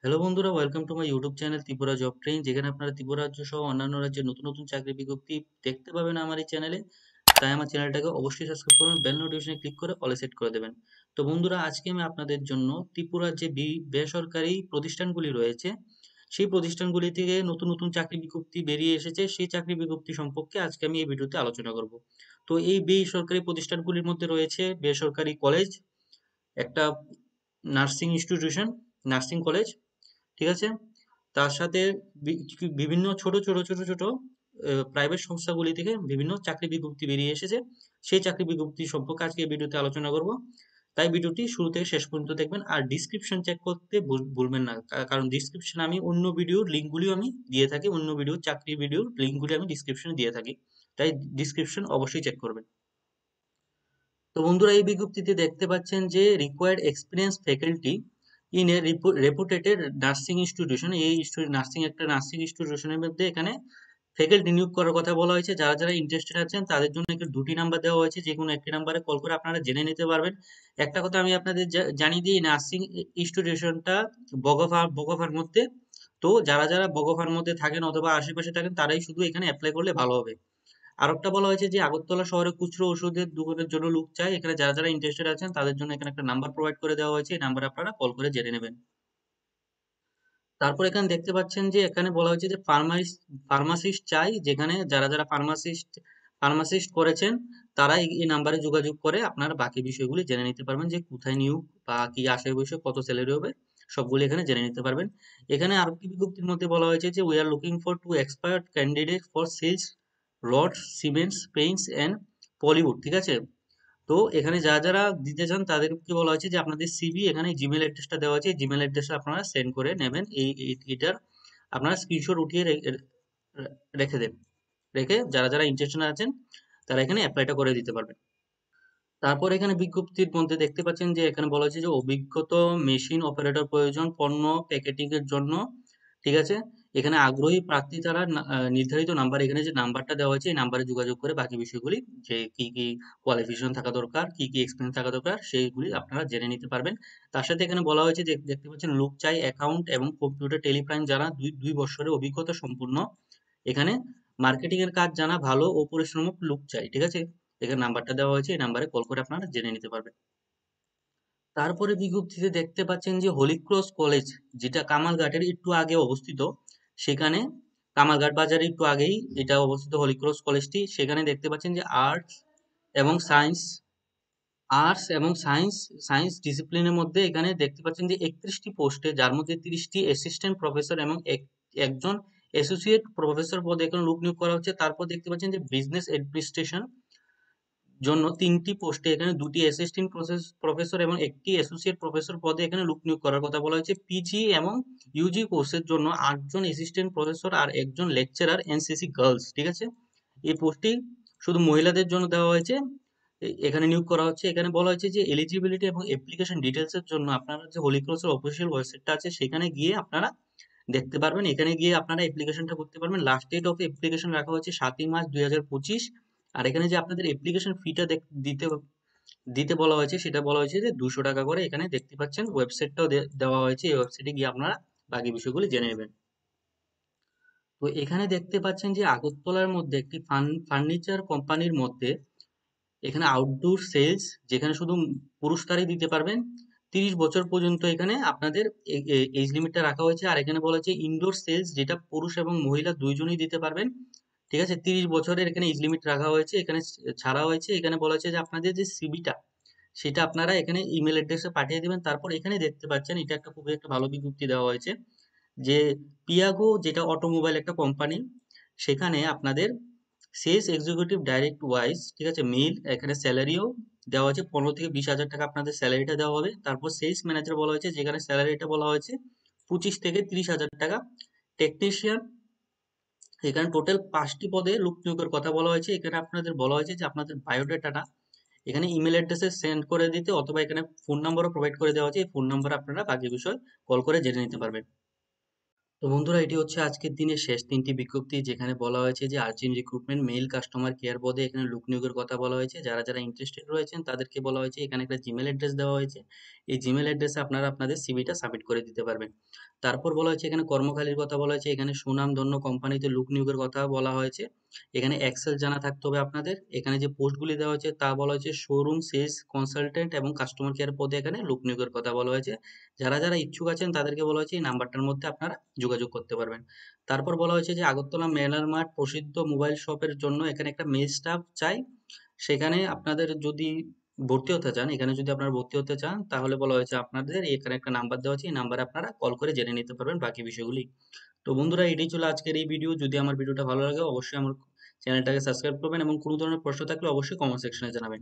Hello বন্ধুরা, welcome to my YouTube channel Tripura job train, যেখানে আপনারা ত্রিপুরা রাজ্য সহ অন্যান্য রাজ্যের নতুন নতুন চাকরি বিজ্ঞপ্তি দেখতে পাবেন আমার এই চ্যানেলে। তাই আমার চ্যানেলটাকে অবশ্যই সাবস্ক্রাইব করবেন, বেল নোটিফিকেশনে ক্লিক করে অলে সেট করে দেবেন। তো বন্ধুরা, আজকে আমি আপনাদের জন্য ত্রিপুরার যে বেসরকারি প্রতিষ্ঠানগুলি রয়েছে, সেই প্রতিষ্ঠানগুলি থেকে নতুন নতুন চাকরি বিজ্ঞপ্তি বেরিয়ে এসেছে, সেই চাকরি বিজ্ঞপ্তি সম্পর্কে আজকে আমি এই ভিডিওতে আলোচনা করব। তো এই বেসরকারি প্রতিষ্ঠানগুলির মধ্যে রয়েছে বেসরকারি কলেজ, একটা নার্সিং ইনস্টিটিউশন, নার্সিং কলেজ, ঠিক আছে? তার সাথে বিভিন্ন ছোট প্রাইভেট সংস্থাগুলি থেকে বিভিন্ন চাকরি বিজ্ঞপ্তি বেরিয়ে এসেছে। সেই চাকরি বিজ্ঞপ্তি সম্পর্কে আজকে এই ভিডিওতে আলোচনা করব। তাই ভিডিওটি শুরু থেকে শেষ পর্যন্ত দেখবেন, আর ডিসক্রিপশন চেক করতে ভুলবেন না। কারণ ডিসক্রিপশনে আমি অন্য ভিডিওর লিঙ্কগুলিও আমি দিয়ে থাকি, অন্য ভিডিও চাকরি ভিডিওর লিঙ্কগুলি আমি ডিসক্রিপশনে দিয়ে থাকি। তাই ডিসক্রিপশন অবশ্যই চেক করবেন। তো বন্ধুরা, এই বিজ্ঞপ্তিতে দেখতে পাচ্ছেন যে required experience faculty in a reputed nursing institution. এই নার্সিং ইনস্টিটিউশনের মধ্যে এখানে ফ্যাকাল্টি নিয়োগ করার কথা বলা হয়েছে। যারা যারা ইন্টারেস্টেড আছেন তাদের জন্য একটা দুটি নাম্বার দেওয়া হয়েছে, যে কোনো একটি নাম্বারে কল করে আপনারা জেনে নিতে পারবেন। একটা কথা আমি আপনাদের জানিয়ে দিই, নার্সিং ইনস্টিটিউশনটা বগফার মধ্যে। তো যারা যারা বগফার মধ্যে থাকেন অথবা আশেপাশে থাকেন তারাই শুধু এখানে অ্যাপ্লাই করলে ভালো হবে। আরেকটা বলা হয়েছে যে আগরতলা শহরে খুচরো ওষুধের দোকানের জন্য লোক চাই। এখানে যারা যারা ইন্টারেস্টেড আছেন তাদের জন্য এখানে একটা নাম্বার প্রোভাইড করে দেওয়া হয়েছে, এই নাম্বারে আপনারা কল করে জেনে নেবেন। তারপর এখানে দেখতে পাচ্ছেন যে এখানে বলা হয়েছে যে ফার্মাসিস্ট চাই, যেখানে যারা যারা ফার্মাসিস্ট করেছেন তারা এই নাম্বারে যোগাযোগ করে আপনারা বাকি বিষয়গুলি জেনে নিতে পারবেন, যে কোথায় নিয়োগ বা কি আশায় বসে কত স্যালারি হবে, সবগুলি এখানে জেনে নিতে পারবেন। এখানে আরেকটি বিজ্ঞপ্তির মধ্যে বলা হয়েছে যে we are looking for two expert candidate for sales, rod, cements, paints and plywood, ঠিক আছে? তো এখানে যারা যারা দিতে চান তাদেরকে বলা হয়েছে যে আপনাদের সিভি এখানে জিমেল অ্যাড্রেসটা দেওয়া আছে, জিমেল অ্যাড্রেসে আপনারা সেন্ড করে নেবেন। এটার আপনারা স্ক্রিনশট উঠিয়ে রেখে দেন, রেখে যারা যারা ইন্টারেস্টেড আছেন তারা এখানে অ্যাপ্লাইটা করে দিতে পারবেন। তারপর এখানে বিজ্ঞপ্তির মধ্যে দেখতে পাচ্ছেন যে এখানে বলা হয়েছে যে অভিজ্ঞত মেশিন অপারেটর প্রয়োজন পণ্য প্যাকেটিং এর জন্য, ঠিক আছে? এখানে আগ্রহী প্রার্থী তারা নির্ধারিত নাম্বার, এখানে যে নাম্বারটা দেওয়া হয়েছে এই নাম্বারে যোগাযোগ করে বাকি বিষয়গুলি, যে কি কি কোয়ালিফিকেশন থাকা দরকার, কি কি এক্সপিরিয়েন্স থাকা দরকার, সেইগুলি আপনারা জেনে নিতে পারবেন। তার সাথে এখানে বলা হয়েছে যে দেখতে পাচ্ছেন লোক চাই অ্যাকাউন্ট এবং কম্পিউটার টেলিপ্রাইম যারা দুই বছরের অভিজ্ঞতা সম্পূর্ণ। এখানে মার্কেটিং এর কাজ জানা ভালো ও পরিশ্রমক লোক চাই, ঠিক আছে? এখানে নাম্বারটা দেওয়া হয়েছে, এই নাম্বারে কল করে আপনারা জেনে নিতে পারবেন। তারপরে বিজ্ঞপ্তিতে দেখতে পাচ্ছেন যে হলিক্রস কলেজ, যেটা কামালঘাটের একটু আগে অবস্থিত, সেখানে কামালঘাট বাজারে একটু আগেই এটা অবস্থিত হলিক্রস কলেজটি। সেখানে দেখতে পাচ্ছেন যে এবং সায়েন্স আর্টস এবং সায়েন্স ডিসিপ্লিনের মধ্যে এখানে দেখতে পাচ্ছেন যে 31টি পোস্টে, যার মধ্যে 30টি অ্যাসিস্ট্যান্ট প্রফেসর এবং একজন অ্যাসোসিয়েট প্রফেসর পদে এখানে লোক নিয়োগ করা হচ্ছে। তারপর দেখতে পাচ্ছেন যে বিজনেস অ্যাডমিনিস্ট্রেশন জন্য 3টি পোস্টে এখানে 2টি অ্যাসিস্ট্যান্ট প্রফেসর এবং একটি অ্যাসোসিয়েট প্রফেসর পদে এখানে লোক নিয়োগ করার কথা বলা হয়েছে। পিজি এবং ইউজি কোর্সের জন্য 8জন অ্যাসিস্ট্যান্ট প্রফেসর আর একজন লেকচারার এনসিসি গার্লস, ঠিক আছে? এই পোস্টটি শুধু মহিলাদের জন্য দেওয়া হয়েছে, এখানে নিয়োগ করা হচ্ছে। এখানে বলা হয়েছে যে এলিজিবিলিটি এবং অ্যাপ্লিকেশন ডিটেলস এর জন্য আপনারা যে হোলি ক্রসের অফিসিয়াল ওয়েবসাইটটা আছে সেখানে গিয়ে আপনারা দেখতে পারবেন। এখানে গিয়ে আপনারা অ্যাপ্লিকেশনটা করতে পারবেন। লাস্ট ডেট অফ অ্যাপ্লিকেশন রাখা হচ্ছে 7ই মার্চ 2025। আর এখানে যে আপনাদের অ্যাপ্লিকেশন ফিটা দিতে দিতে বলা হয়েছে, সেটা বলা হয়েছে যে 200 টাকা করে। এখানে দেখতে পাচ্ছেন ওয়েবসাইটটাও দেওয়া হয়েছে, এই ওয়েবসাইটে গিয়ে আপনারা বাকি বিষয়গুলি জেনে নেবেন। তো এখানে দেখতে পাচ্ছেন যে আগরতলার মধ্যে একটি ফার্নিচার কোম্পানির মধ্যে এখানে আউটডোর সেলস, যেখানে শুধু পুরুষ তারাই দিতে পারবেন। 30 বছর পর্যন্ত এখানে আপনাদের এজ লিমিটটা রাখা হয়েছে। আর এখানে বলা হয়েছে ইনডোর সেলস, যেটা পুরুষ এবং মহিলা দুইজনই দিতে পারবেন, ঠিক আছে? 30 বছরের এখানে এজ লিমিট রাখা হয়েছে, এখানে ছাড়া হয়েছে। এখানে বলা হয়েছে যে আপনাদের যে সিবিটা সেটা আপনারা এখানে ইমেল অ্যাড্রেসে পাঠিয়ে দিবেন। তারপর এখানে দেখতে পাচ্ছেন এটা একটা খুবই একটা ভালো বিজ্ঞপ্তি দেওয়া হয়েছে, যে পিয়াগো, যেটা অটোমোবাইল একটা কোম্পানি, সেখানে আপনাদের সেলস এক্সিকিউটিভ ডাইরেক্ট ওয়াইজ, ঠিক আছে, মেল, এখানে স্যালারিও দেওয়া হয়েছে। 15 থেকে 20 হাজার টাকা আপনাদের স্যালারিটা দেওয়া হবে। তারপর সেলস ম্যানেজার বলা হয়েছে, যেখানে স্যালারিটা বলা হয়েছে 25 থেকে 30 হাজার টাকা। টেকনিশিয়ান, এখানে টোটাল 5টি পদে লোক নিয়োগের কথা বলা হয়েছে। এখানে আপনাদের বলা হয়েছে যে আপনাদের বায়োডাটাটা এখানে ইমেল অ্যাড্রেসে সেন্ড করে দিতে, অথবা এখানে ফোন নাম্বারও প্রোভাইড করে দেওয়া হয়েছে। এই ফোন নাম্বারে আপনারা বাকি বিষয় কল করে জেনে নিতে পারবেন। তো বন্ধুরা, এটি হচ্ছে আজকের দিনের শেষ ৩টি বিজ্ঞপ্তি, যেখানে বলা হয়েছে যে urgent recruitment mail customer care পদে এখানে লোক নিয়োগের কথা বলা হয়েছে। যারা ইন্টারেস্টেড রয়েছেন তাদেরকে বলা হয়েছে, এখানে একটা জিমেল অ্যাড্রেস দেওয়া হয়েছে। এই জিমেল অ্যাড্রেসে আপনারা আপনাদের সিভিটা সাবমিট করে দিতে পারবেন। তারপর বলা হয়েছে এখানে কর্মখালির কথা বলা হয়েছে, এখানে সুনামধন্য কোম্পানিতে লোক নিয়োগের কথা বলা হয়েছে। এখানে এক্সেল জানা থাকতে হবে আপনাদের। এখানে যে পোস্টগুলি দেওয়া হয়েছে তা বলা হয়েছে শোরুম সেলস কনসালটেন্ট এবং কাস্টমার কেয়ার পদে এখানে লোক নিয়োগের কথা বলা হয়েছে। যারা ইচ্ছুক আছেন তাদেরকে বলা হয়েছে এই নাম্বারটার মধ্যে আপনারা যোগাযোগ করতে পারবেন। তারপর বলা হয়েছে যে আগরতলা মেলার মাঠ প্রসিদ্ধ মোবাইল শপের জন্য এখানে একটা মেল স্টাফ চাই। সেখানে আপনাদের যদি ভর্তি হতে চান, এখানে যদি আপনারা ভর্তি হতে চান, তাহলে বলা হয়েছে আপনাদের এখানে একটা নাম্বার দেওয়া আছে, এই নাম্বারে আপনারা কল করে জেনে নিতে পারবেন বাকি বিষয়গুলি। তো বন্ধুরা, এটাই ছিল আজকের এই ভিডিও। যদি আমার ভিডিওটা ভালো লাগে অবশ্যই আমার চ্যানেলটাকে সাবস্ক্রাইব করবেন এবং কোনো ধরনের প্রশ্ন থাকলে অবশ্যই কমেন্ট সেকশনে জানাবেন।